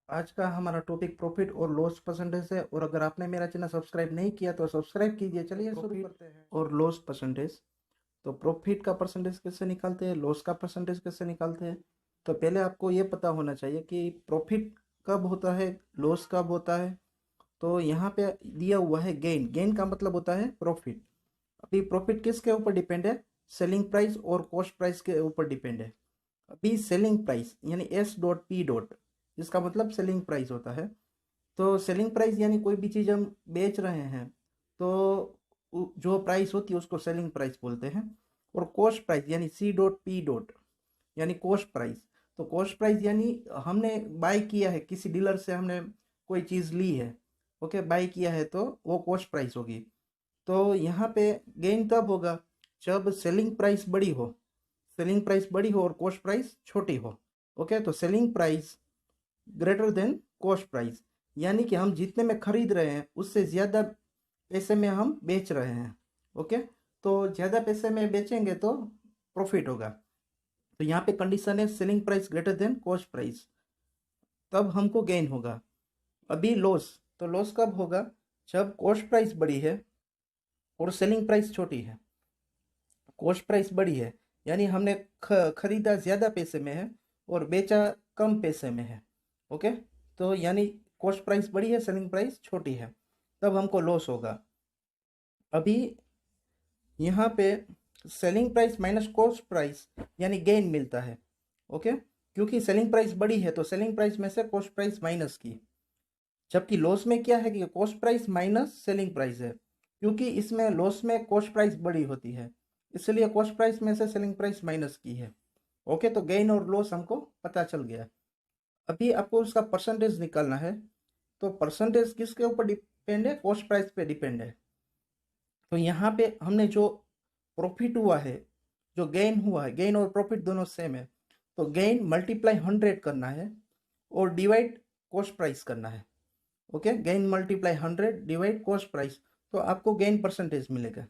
आज का हमारा टॉपिक प्रॉफिट और लॉस परसेंटेज है। और अगर आपने मेरा चैनल सब्सक्राइब नहीं किया तो सब्सक्राइब कीजिए। चलिए शुरू करते हैं। और लॉस परसेंटेज, तो प्रॉफिट का परसेंटेज कैसे निकालते हैं, लॉस का परसेंटेज कैसे निकालते हैं। तो पहले आपको ये पता होना चाहिए कि प्रॉफिट कब होता है, लॉस कब होता है। तो यहाँ पे दिया हुआ है गेन। गेन का मतलब होता है प्रॉफिट। अभी प्रॉफिट किसके ऊपर डिपेंड है? सेलिंग प्राइस और कॉस्ट प्राइस के ऊपर डिपेंड है। अभी सेलिंग प्राइस यानी एस डॉट पी डॉट, जिसका मतलब सेलिंग प्राइस होता है। तो सेलिंग प्राइस यानी कोई भी चीज़ हम बेच रहे हैं तो जो प्राइस होती है उसको सेलिंग प्राइस बोलते हैं। और कॉस्ट प्राइस यानी सी डॉट पी डॉट यानी कॉस्ट प्राइस। तो कॉस्ट प्राइस यानी हमने बाय किया है, किसी डीलर से हमने कोई चीज़ ली है, ओके, बाय किया है, तो वो कॉस्ट प्राइस होगी। तो यहाँ पे गेन तब होगा जब सेलिंग प्राइस बड़ी हो, सेलिंग प्राइस बड़ी हो और कॉस्ट प्राइस छोटी हो। ओके, तो selling price greater than cost price यानी कि हम जितने में खरीद रहे हैं उससे ज़्यादा पैसे में हम बेच रहे हैं। ओके, तो ज़्यादा पैसे में बेचेंगे तो प्रॉफिट होगा। तो यहाँ पे कंडीशन है selling price greater than cost price, तब हमको गेन होगा। अभी लॉस, तो लॉस कब होगा? जब कॉस्ट प्राइस बड़ी है और सेलिंग प्राइस छोटी है। कॉस्ट प्राइस बड़ी है यानी हमने खरीदा ज़्यादा पैसे में है और बेचा कम पैसे में है। ओके, तो यानी कॉस्ट प्राइस बड़ी है, सेलिंग प्राइस छोटी है, तब हमको लॉस होगा। अभी यहाँ पे selling price minus cost price यानी गेन मिलता है। ओके, क्योंकि सेलिंग प्राइस बड़ी है तो सेलिंग प्राइस में से कॉस्ट प्राइस माइनस की। जबकि लॉस में क्या है कि cost price minus selling price है, क्योंकि इसमें लॉस में कॉस्ट प्राइस बड़ी होती है, इसलिए कॉस्ट प्राइस में से सेलिंग प्राइस माइनस की है। ओके, तो गेन और लॉस हमको पता चल गया। अभी आपको उसका परसेंटेज निकालना है। तो परसेंटेज किसके ऊपर डिपेंड है? कॉस्ट प्राइस पे डिपेंड है। तो यहाँ पे हमने जो प्रॉफिट हुआ है, जो गेन हुआ है, गेन और प्रॉफिट दोनों सेम है, तो गेन मल्टीप्लाई 100 करना है और डिवाइड कॉस्ट प्राइस करना है। Okay, gain multiply 100 divide cost price, तो आपको गेन परसेंटेज मिलेगा।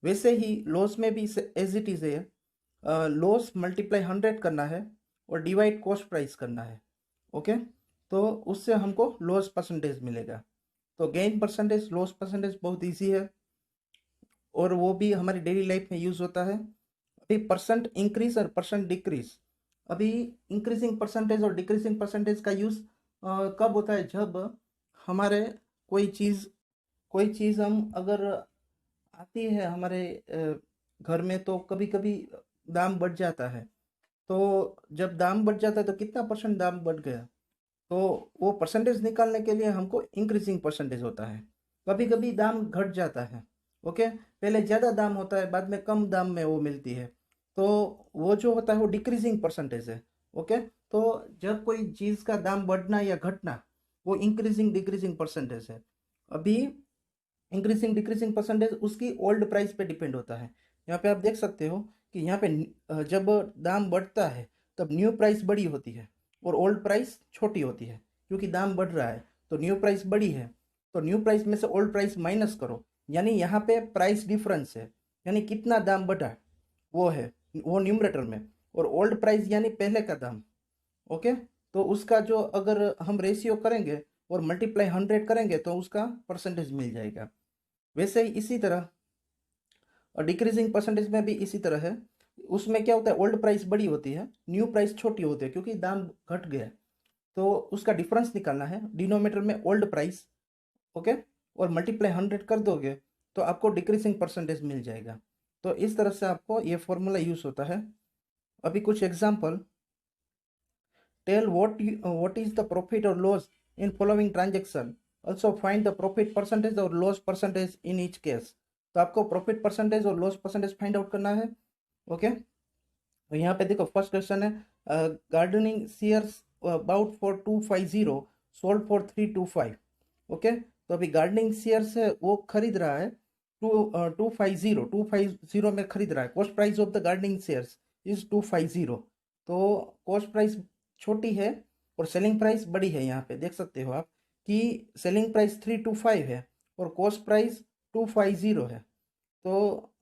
वैसे ही लॉस में भी एज इट इज है, लॉस मल्टीप्लाई 100 करना है और डिवाइड कॉस्ट प्राइस करना है। ओके, तो उससे हमको लॉस परसेंटेज मिलेगा। तो गेन परसेंटेज, लॉस परसेंटेज बहुत इजी है और वो भी हमारी डेली लाइफ में यूज़ होता है। अभी परसेंट इंक्रीज और परसेंट डिक्रीज, अभी इंक्रीजिंग परसेंटेज और डिक्रीजिंग परसेंटेज का यूज़ कब होता है? जब हमारे कोई चीज़ कोई चीज़ हम अगर आती है हमारे घर में, तो कभी कभी दाम बढ़ जाता है। तो जब दाम बढ़ जाता है तो कितना परसेंट दाम बढ़ गया, तो वो परसेंटेज निकालने के लिए हमको इंक्रीजिंग परसेंटेज होता है। कभी कभी दाम घट जाता है। ओके, पहले ज़्यादा दाम होता है, बाद में कम दाम में वो मिलती है, तो वो जो होता है वो डिक्रीजिंग परसेंटेज है। ओके, तो जब कोई चीज़ का दाम बढ़ना या घटना, वो इंक्रीजिंग डिक्रीजिंग परसेंटेज है। अभी इंक्रीजिंग डिक्रीजिंग परसेंटेज उसकी ओल्ड प्राइस पे डिपेंड होता है। यहाँ पे आप देख सकते हो कि यहाँ पे जब दाम बढ़ता है तब न्यू प्राइस बड़ी होती है और ओल्ड प्राइस छोटी होती है, क्योंकि दाम बढ़ रहा है तो न्यू प्राइस बड़ी है। तो न्यू प्राइस में से ओल्ड प्राइस माइनस करो, यानी यहाँ पे प्राइस डिफरेंस है, यानी कितना दाम बढ़ा वो है, वो न्यूमरेटर में। और ओल्ड प्राइस यानी पहले का दाम। ओके, तो उसका जो अगर हम रेशियो करेंगे और मल्टीप्लाई 100 करेंगे तो उसका परसेंटेज मिल जाएगा। वैसे ही इसी तरह और डिक्रीजिंग परसेंटेज में भी इसी तरह है। उसमें क्या होता है? ओल्ड प्राइस बड़ी होती है, न्यू प्राइस छोटी होती है, क्योंकि दाम घट गया। तो उसका डिफरेंस निकालना है, डिनोमीटर में ओल्ड प्राइस, ओके, और मल्टीप्लाई 100 कर दोगे तो आपको डिक्रीजिंग परसेंटेज मिल जाएगा। तो इस तरह से आपको ये फॉर्मूला यूज होता है। अभी कुछ example, tell what is the profit or loss in following transaction, also find the profit percentage और loss percentage in each case. तो आपको प्रॉफिट परसेंटेज और लॉस परसेंटेज फाइंड आउट करना है। ओके, तो यहाँ पे देखो फर्स्ट क्वेश्चन है, gardening shares about for 250 sold for 325। Okay, तो अभी गार्डनिंग शेयर्स है वो खरीद रहा है 250 में खरीद रहा है। Cost price of the gardening shares is 250। तो कॉस्ट प्राइस छोटी है और सेलिंग प्राइस बड़ी है। यहाँ पे देख सकते हो आप कि सेलिंग प्राइस 325 है और कॉस्ट प्राइस 250 है। तो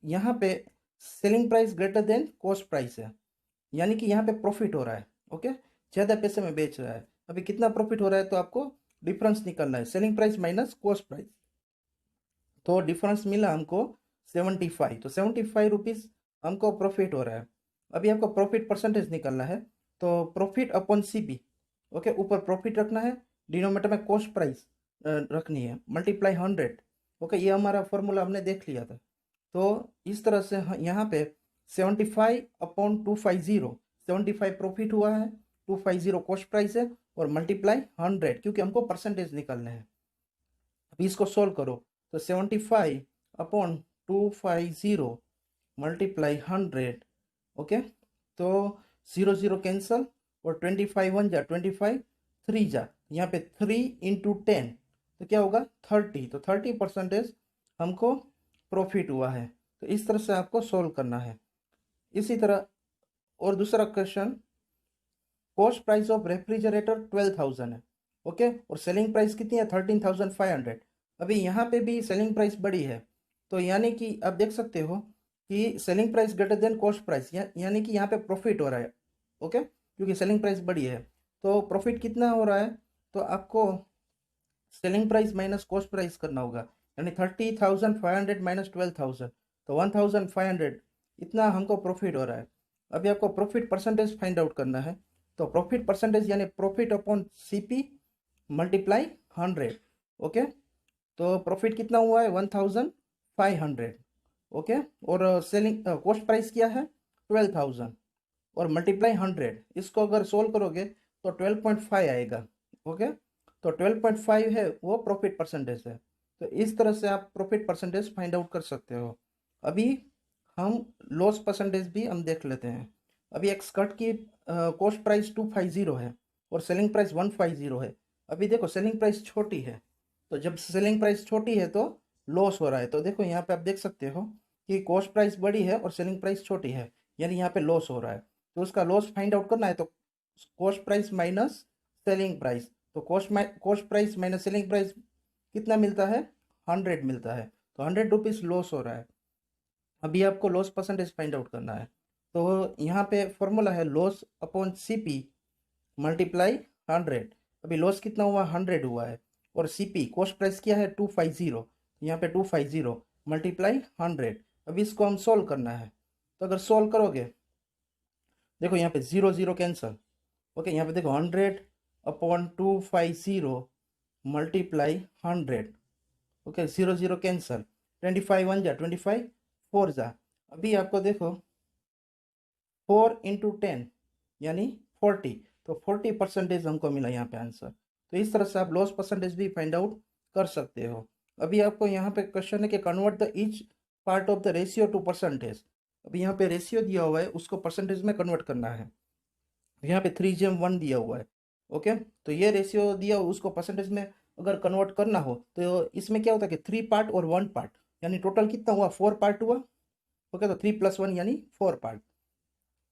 यहाँ पे selling price greater than cost price है, यानी कि यहाँ पे प्रॉफिट हो रहा है। ओके, ज़्यादा पैसे में बेच रहा है। अभी कितना प्रॉफिट हो रहा है, तो आपको डिफरेंस निकालना है, selling price minus cost price. तो डिफरेंस मिला हमको 75, तो 75 रुपीज़ हमको प्रॉफिट हो रहा है। अभी आपको प्रॉफिट परसेंटेज निकालना है, तो प्रॉफिट अपॉन सीपी, ओके, ऊपर प्रॉफिट रखना है, डिनोमिनेटर में कॉस्ट प्राइस रखनी है, मल्टीप्लाई 100, ओके, ये हमारा फॉर्मूला हमने देख लिया था। तो इस तरह से यहाँ पे 75 अपॉन 250, 75 प्रॉफिट हुआ है, 250 कॉस्ट प्राइस है, और मल्टीप्लाई 100, क्योंकि हमको परसेंटेज निकालना है। अभी इसको सोल्व करो, तो 75 अपॉन 250 मल्टीप्लाई 100, ओके, तो 0 0 कैंसल, और 25 1 जा 25, 3 जा, यहाँ पे 3 इंटू 10, तो क्या होगा 30, तो 30% हमको प्रॉफिट हुआ है। तो इस तरह से आपको सोल्व करना है। इसी तरह और दूसरा question, cost price of refrigerator 12,000 है, ओके, और सेलिंग प्राइस कितनी है 13,500। अभी यहाँ पे भी सेलिंग प्राइस बड़ी है, तो यानी कि आप देख सकते हो कि selling price greater than cost price, यानी कि यहाँ पे प्रॉफिट हो रहा है, ओके, क्योंकि सेलिंग प्राइस बड़ी है। तो प्रॉफिट कितना हो रहा है, तो आपको selling price minus cost price करना होगा, यानी 30,500 माइनस 12,000, तो 1,500, इतना हमको प्रॉफिट हो रहा है। अभी आपको प्रॉफिट परसेंटेज फाइंड आउट करना है, तो प्रॉफिट परसेंटेज यानी profit upon CP multiply 100, okay, तो प्रॉफिट कितना हुआ है 1,500, ओके, और सेलिंग कॉस्ट प्राइस क्या है 12,000, और मल्टीप्लाई 100, इसको अगर सोल्व करोगे तो 12.5 आएगा, ओके, तो 12.5 है वो प्रॉफिट परसेंटेज है। तो इस तरह से आप प्रॉफिट परसेंटेज फाइंड आउट कर सकते हो। अभी हम लॉस परसेंटेज भी हम देख लेते हैं। अभी एक स्कर्ट की कॉस्ट प्राइस 250 है और सेलिंग प्राइस 150 है। अभी देखो सेलिंग प्राइस छोटी है, तो जब सेलिंग प्राइस छोटी है तो लॉस हो रहा है। तो देखो यहाँ पे आप देख सकते हो कि कॉस्ट प्राइस बड़ी है और सेलिंग प्राइस छोटी है, यानी यहाँ पे लॉस हो रहा है। तो उसका लॉस फाइंड आउट करना है, तो cost price minus selling price, तो cost price minus selling price कितना मिलता है 100 मिलता है, तो 100 रुपीज़ लॉस हो रहा है। अभी आपको लॉस परसेंटेज फाइंड आउट करना है, तो यहाँ पे फॉर्मूला है लॉस अपॉन सीपी मल्टीप्लाई 100। अभी लॉस कितना हुआ 100 हुआ है, और सीपी कॉस्ट प्राइस क्या है 250, यहाँ पे 250 मल्टीप्लाई 100। अभी इसको हम सोल्व करना है, तो अगर सोल्व करोगे देखो यहाँ पे 0 0 कैंसल, ओके, यहाँ पे देखो 100 अपॉन 250 मल्टीप्लाई 100, ओके, 0 0 कैंसल, 25 1 जा 25, 4 जा। अभी आपको देखो 4 इंटू 10 यानी 40, तो 40% हमको मिला यहाँ पे आंसर। तो इस तरह से आप लॉस परसेंटेज भी फाइंड आउट कर सकते हो। अभी आपको यहाँ पे क्वेश्चन है कि convert the each part of the ratio two percentage. अभी यहाँ पे रेशियो दिया हुआ है, उसको परसेंटेज में कन्वर्ट करना है। यहाँ पे 3:1 दिया हुआ है, ओके, तो ये रेशियो दिया हुआ, उसको परसेंटेज में अगर कन्वर्ट करना हो तो इसमें क्या होता है कि 3 पार्ट और 1 पार्ट, यानी टोटल कितना हुआ 4 पार्ट हुआ, ओके, तो 3 + 1 यानी 4 पार्ट।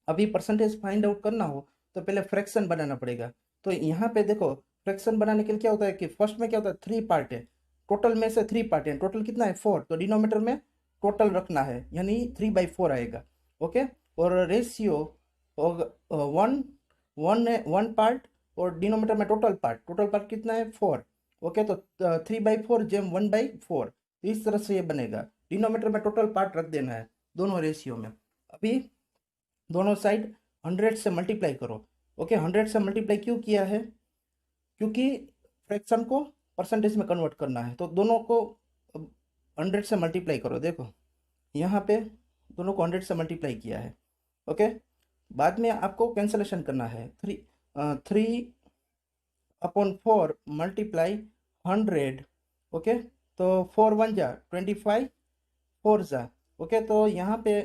अभी परसेंटेज फाइंड आउट करना हो तो पहले फ्रैक्शन बनाना पड़ेगा। तो यहाँ पे देखो फ्रैक्शन बनाने के लिए क्या होता है कि फर्स्ट में क्या होता है 3 पार्ट है, टोटल में से 3 पार्ट है, टोटल कितना है 4, तो डिनोमिनेटर में टोटल रखना है, यानी 3/4 आएगा, ओके, और रेशियो वन वन है 1 पार्ट, और डिनोमिनेटर में टोटल पार्ट कितना है 4, ओके, तो 3/4 जेम 1/4, इस तरह से ये बनेगा। डिनोमिनेटर में टोटल पार्ट रख देना है दोनों रेशियो में। अभी दोनों साइड 100 से मल्टीप्लाई करो, ओके, 100 से मल्टीप्लाई क्यों किया है, क्योंकि फ्रैक्शन को परसेंटेज में कन्वर्ट करना है, तो दोनों को 100 से मल्टीप्लाई करो। देखो यहाँ पे दोनों को 100 से मल्टीप्लाई किया है, ओके, बाद में आपको कैंसलेशन करना है, 3/4 मल्टीप्लाई 100, ओके, तो 4 1 जा 25, 4 जा, ओके, तो यहाँ पे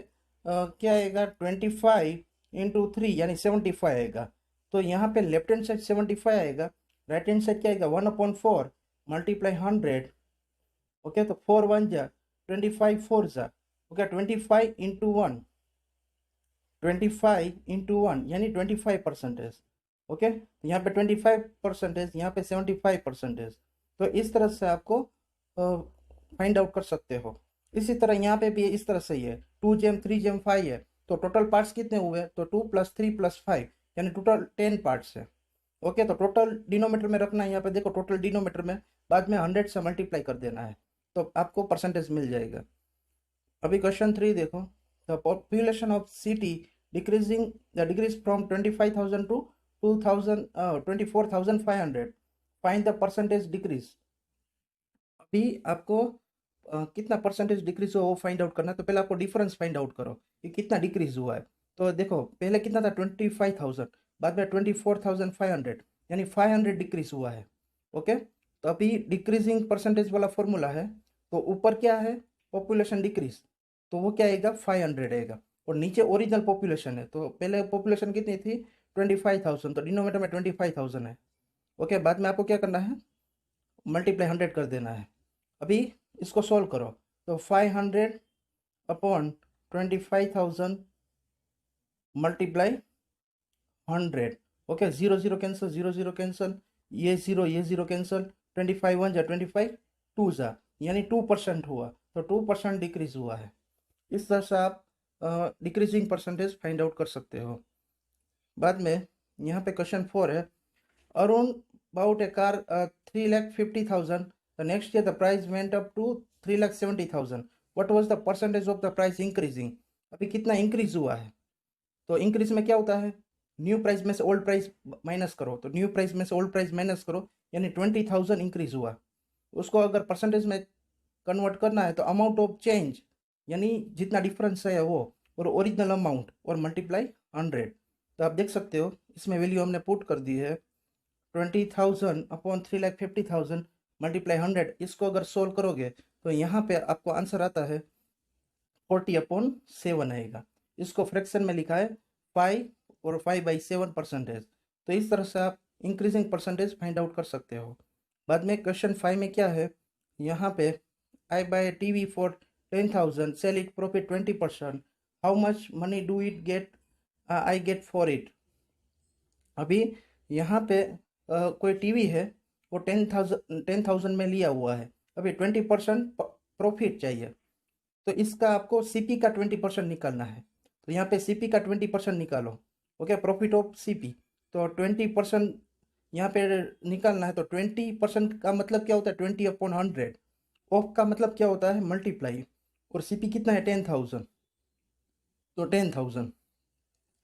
क्या आएगा 25 इंटू 3 यानी 75 आएगा। तो यहाँ पे लेफ्ट हैंड साइड 75 आएगा, राइट हैंड साइड क्या आएगा 1/4 मल्टीप्लाई 100, ओके, तो 4 1 जा 25, 4 जा, ओके, 25 इंटू 1, 25 इंटू 1 यानी 25%, ओके, तो यहाँ पे 25%, यहाँ पे 75%। तो इस तरह से आपको फाइंड आउट कर सकते हो। इसी तरह यहाँ पे भी इस तरह से ही है, 2 जेम 3 जेम 5 है, तो टोटल पार्ट्स कितने हुए, तो 2 + 3 + 5 यानी टोटल 10 पार्ट्स है, ओके, तो टोटल डिनोमीटर में रखना है, यहाँ पे देखो टोटल डिनोमीटर में बाद में 100 से मल्टीप्लाई कर देना है, तो आपको परसेंटेज मिल जाएगा। अभी क्वेश्चन 3 देखो, the population of city decreasing decrease from 25,000 to 2000 24,500, find the percentage decrease. अभी आपको कितना परसेंटेज डिक्रीज हुआ वो फाइंड आउट करना है, तो पहले आपको डिफरेंस फाइंड आउट करो कि कितना डिक्रीज हुआ है। तो देखो पहले कितना था 25,000, बाद में 24,500, यानी 500 डिक्रीज हुआ है। ओके, तो अभी डिक्रीजिंग परसेंटेज वाला फॉर्मूला है, तो ऊपर क्या है पॉपुलेशन डिक्रीज, तो वो क्या आएगा 500 आएगा, और नीचे ओरिजिनल पॉपुलेशन है, तो पहले पॉपुलेशन कितनी थी 25,000, तो डिनोमीटर में 25,000 है। ओके, बाद में आपको क्या करना है मल्टीप्लाई 100 कर देना है। अभी इसको सॉल्व करो, तो 500 upon 25,000 multiply 100। Okay, zero zero cancel, zero zero cancel, ये जीरो कैंसिल, 25 1 जा 25 2 जा, यानी 2% हुआ, तो 2% डिक्रीज हुआ है। इस तरह से आप डिक्रीजिंग परसेंटेज फाइंड आउट कर सकते हो। बाद में यहाँ पे क्वेश्चन 4 है, Arun bought a car 3,50,000. The next year the price went up to 3,70,000. What was the percentage of the price increasing? अभी कितना इंक्रीज हुआ है, तो इंक्रीज में क्या होता है न्यू प्राइस में से ओल्ड प्राइस माइनस करो, तो न्यू प्राइस में से ओल्ड प्राइस माइनस करो, यानी 20,000 इंक्रीज हुआ। उसको अगर परसेंटेज में कन्वर्ट करना है तो अमाउंट ऑफ चेंज, यानी जितना डिफरेंस है वो, और ओरिजिनल अमाउंट, और मल्टीप्लाई 100। तो आप देख सकते हो इसमें वैल्यू हमने पुट कर दी है 20,000 अपॉन 3,50,000 मल्टीप्लाई 100। इसको अगर सोल्व करोगे तो यहाँ पे आपको आंसर आता है 40/7 आएगा। इसको फ्रैक्शन में लिखा है 5 और 5/7%। तो इस तरह से आप इंक्रीजिंग परसेंटेज फाइंड आउट कर सकते हो। बाद में क्वेश्चन 5 में क्या है, यहाँ पे I buy TV for 10,000, sell it profit 20%, how much money do it get I get for it. अभी यहाँ पे कोई टीवी है, वो 10,000 में लिया हुआ है, अभी 20% प्रॉफिट चाहिए, तो इसका आपको सीपी का 20% निकालना है। तो यहाँ पे सीपी का 20% निकालो। ओके, प्रॉफिट ऑफ सीपी, तो 20% यहाँ पे निकालना है, तो 20% का मतलब क्या होता है 20/100, ऑफ का मतलब क्या होता है मल्टीप्लाई, और सीपी कितना है 10,000, तो 10,000,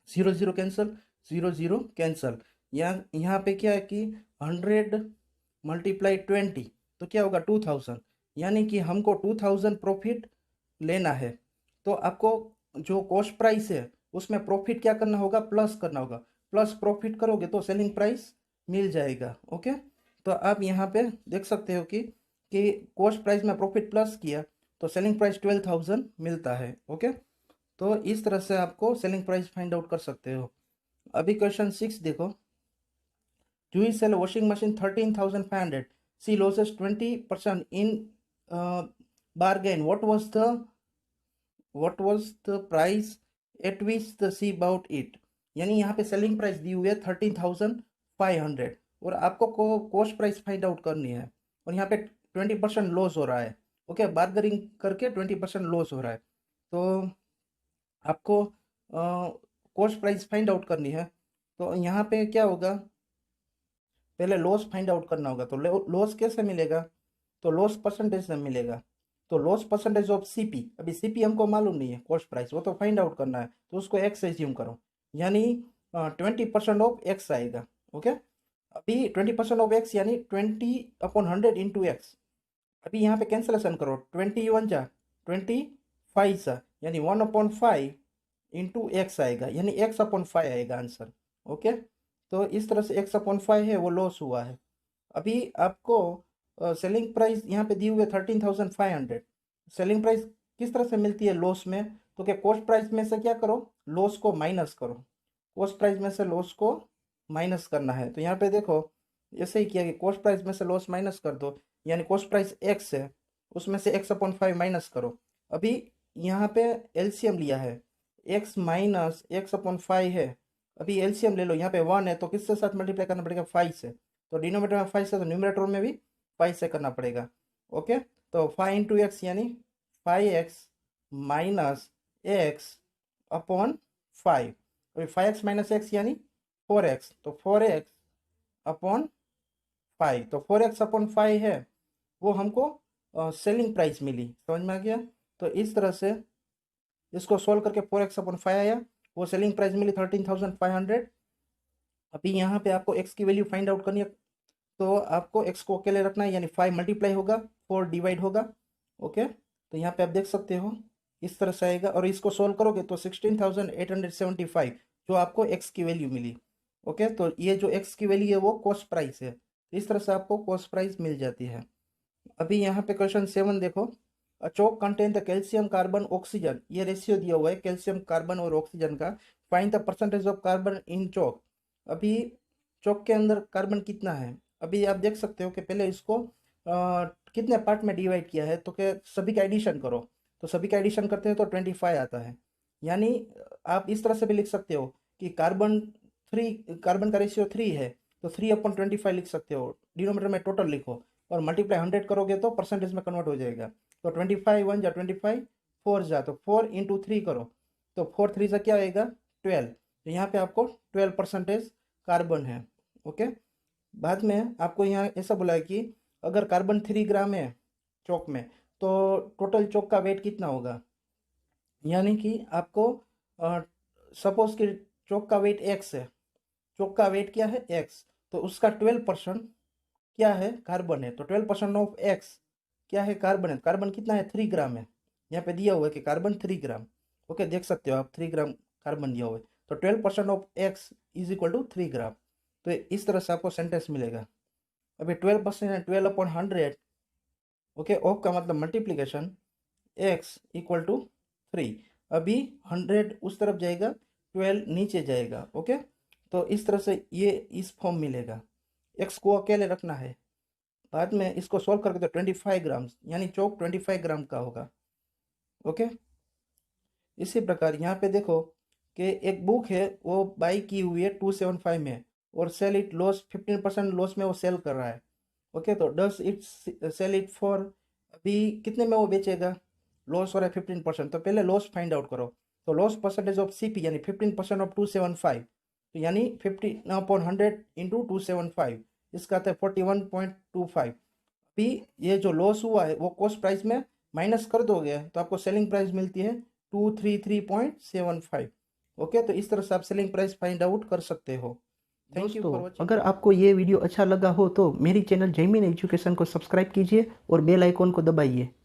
zero zero cancel, zero zero cancel, यहाँ पे क्या है कि 100 मल्टीप्लाई 20, तो क्या होगा 2,000, यानी कि हमको 2,000 प्रॉफिट लेना है। तो आपको जो कॉस्ट प्राइस है उसमें प्रॉफिट क्या करना होगा प्लस करना होगा, प्लस प्रॉफिट करोगे तो सेलिंग प्राइस मिल जाएगा। ओके, तो आप यहाँ पे देख सकते हो कि कॉस्ट प्राइस में प्रॉफिट प्लस किया तो सेलिंग प्राइस 12,000 मिलता है। ओके, तो इस तरह से आपको सेलिंग प्राइस फाइंड आउट कर सकते हो। अभी क्वेश्चन 6 देखो, Juhi sell washing machine 13,500. She loses 20% in bargain. What was the price at which the she bought it? यानी यहाँ पे सेलिंग प्राइस दी हुई है 13,500, और आपको कॉस्ट प्राइस फाइंड आउट करनी है, और यहाँ पे 20% लॉस हो रहा है। ओके, बार्गेनिंग करके 20% लॉस हो रहा है, तो आपको कॉस्ट प्राइस फाइंड आउट करनी है। तो यहाँ पे क्या होगा, पहले लॉस फाइंड आउट करना होगा, तो लॉस कैसे मिलेगा, तो लॉस परसेंटेज से मिलेगा, तो लॉस परसेंटेज ऑफ सीपी, अभी सीपी हमको मालूम नहीं है कॉस्ट प्राइस, वो तो फाइंड आउट करना है, तो उसको एक्स एज्यूम करो, यानी 20% ऑफ एक्स आएगा। ओके, अभी 20% ऑफ एक्स यानी 20/100 इंटू एक्स। अभी यहाँ पे कैंसलेशन करो, 21 जा 25 सा, यानी 1/5 इंटू एक्स आएगा, यानी x/5 आएगा आंसर। ओके, तो इस तरह से x/5 है वो लॉस हुआ है। अभी आपको सेलिंग प्राइस यहाँ पे दी हुई है 13,500। सेलिंग प्राइस किस तरह से मिलती है लॉस में, तो क्या कॉस्ट प्राइस में से क्या करो लॉस को माइनस करो, कॉस्ट प्राइस में से लॉस को माइनस करना है। तो यहाँ पे देखो ऐसे ही किया कि कॉस्ट प्राइस में से लॉस माइनस कर दो, यानी कॉस्ट प्राइस एक्स है उसमें से x/5 माइनस करो। अभी यहाँ पे एलसीएम लिया है, x माइनस x/5 है, अभी एलसीएम ले लो, यहाँ पे 1 है तो किसके साथ मल्टीप्लाई करना पड़ेगा 5 से, तो डिनोमीटर में 5 से, तो न्यूमरेटर में भी 5 से करना पड़ेगा। ओके, तो 5 इंटू एक्स यानी 5x माइनस एक्स अपॉन 5, अभी 5x माइनस एक्स यानी 4x, तो 4x अपॉन 5, तो 4x अपॉन 5 है वो हमको सेलिंग प्राइस मिली। समझ में आ गया? तो इस तरह से इसको सोल्व करके 4x अपॉन 5 आया, वो सेलिंग प्राइस मिली 13,500। अभी यहाँ पे आपको x की वैल्यू फाइंड आउट करनी है, तो आपको x को अकेले रखना है, यानी 5 मल्टीप्लाई होगा 4 डिवाइड होगा। ओके, तो यहाँ पे आप देख सकते हो इस तरह से आएगा, और इसको सोल्व करोगे तो 16,875 जो आपको x की वैल्यू मिली। ओके, तो ये जो x की वैल्यू है वो कॉस्ट प्राइस है, इस तरह से आपको कॉस्ट प्राइस मिल जाती है। अभी यहाँ पे क्वेश्चन 7 देखो, a chalk contain the calcium carbon oxygen, ये रेशियो दिया हुआ है कैल्शियम कार्बन और ऑक्सीजन का। Find the percentage of carbon in chalk. अभी चॉक के अंदर कार्बन कितना है, अभी आप देख सकते हो कि पहले इसको कितने पार्ट में डिवाइड किया है, तो क्या सभी का एडिशन करो, तो सभी का एडिशन करते हैं तो 25 आता है। यानी आप इस तरह से भी लिख सकते हो कि कार्बन का रेशियो 3 है, तो 3/25 लिख सकते हो, डिनोमिनेटर में टोटल लिखो और मल्टीप्लाई 100 करोगे तो परसेंटेज में कन्वर्ट हो जाएगा। तो 25 1 जा 25, 4 जा तो 4 इंटू 3 करो, तो 4 3 से क्या आएगा 12, तो यहाँ पे आपको 12% कार्बन है। ओके, बाद में आपको यहाँ ऐसा बोला है कि अगर कार्बन 3 ग्राम है चौक में, तो टोटल चौक का वेट कितना होगा, यानी कि आपको सपोज कि चौक का वेट x है, चौक का वेट क्या है x, तो उसका 12% क्या है कार्बन है, तो 12% ऑफ x क्या है कार्बन है, कार्बन कितना है 3 ग्राम है, यहाँ पे दिया हुआ है कि कार्बन 3 ग्राम। ओके, देख सकते हो आप 3 ग्राम कार्बन दिया हुआ है, तो 12% of x is equal to 3 gram. तो इस तरह से आपको सेंटेंस मिलेगा। अभी 12% है 12/100। ओके, ऑफ का मतलब मल्टीप्लीकेशन, x इक्वल टू 3, अभी 100 उस तरफ जाएगा 12 नीचे जाएगा। ओके, तो इस तरह से ये इस फॉर्म मिलेगा, x को अकेले रखना है, बाद में इसको सॉल्व करके तो 25 ग्राम, यानी चौक 25 ग्राम का होगा। ओके, इसी प्रकार यहाँ पे देखो कि एक बुक है वो बाई की हुई है 275 में, और सेल इट लॉस 15% लॉस में वो सेल कर रहा है। ओके, तो does it sell it for, अभी कितने में वो बेचेगा, लॉस हो रहा है 15%, तो पहले लॉस फाइंड आउट करो। तो लॉस परसेंटेज ऑफ CP यानी 15% ऑफ 275, तो यानी 15/100 इंटू 275, इसका आता है 41.25। अभी ये जो लॉस हुआ है वो कॉस्ट प्राइस में माइनस कर दोगे तो आपको सेलिंग प्राइस मिलती है 233.75। ओके, तो इस तरह से आप सेलिंग प्राइस फाइंड आउट कर सकते हो। थैंक यू फॉर दोस्तों, वॉचिंग। अगर आपको ये वीडियो अच्छा लगा हो तो मेरी चैनल जैमिन एजुकेशन को सब्सक्राइब कीजिए और बेल आइकॉन को दबाइए।